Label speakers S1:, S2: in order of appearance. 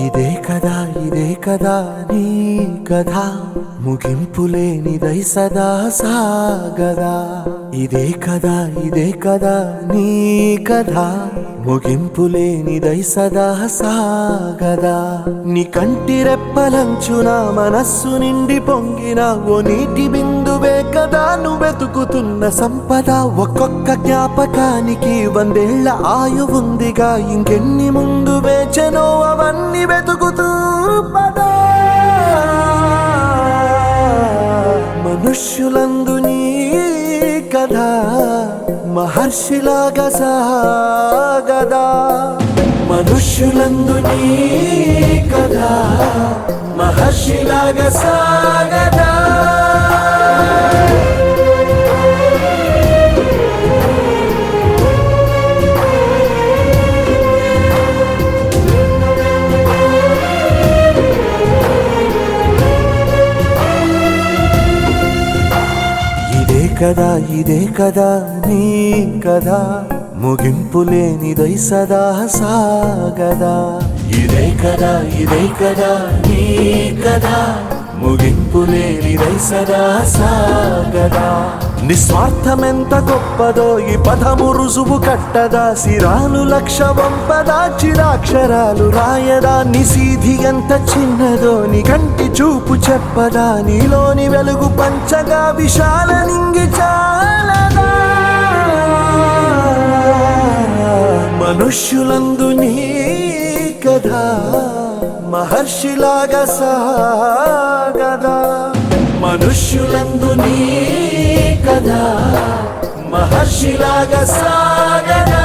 S1: ఇదే కదా నీ కథ ముగింపులేనిదై సదా సాగదా. ఇదే కదా నీ కథ ముగింపులేనిదై సదా సాగదా. నీ కంటి రెప్పలంచున మనస్సు నిండి పొంగిన ఓ నీటి బిందువే కదా నువ్వెతుకుతున్న సంపద. ఒక్కొక్క జ్ఞాపకానికి 100 ఏళ్ల ఆయువుందిగా, ఇంకెన్ని ముందు వేచనో అవన్నీ వెతుకుతూ పదా. మనుష్యులందు నీ కథ మహర్షిలాగా సాగదా. మనుష్యులందు నీ కథ మహర్షిలాగా సాగదా. ఇదే కదా నీ కథ ముగింపులేనిదై సదా సాగదా. ఇదే కదా నీ కథ ముగింపులేనిదై సదా సాగదా. నిస్వార్థమెంత గొప్పదో ఈ పదము రుజువు కట్టదా. సిరాలు లక్ష వంపదా, చిరాక్షరాలు రాయదా. నిశీధి ఎంత చిన్నదో నీ కంటి చూపు చెప్పదా. నీలోని వెలుగు పంచగా విశాల నింగి చాలదా. మనుష్యులందు నీ కథ మహర్షిలాగా సాగదా. మనుష్యులందు నీ కథ మహర్షిలాగా సాగదా.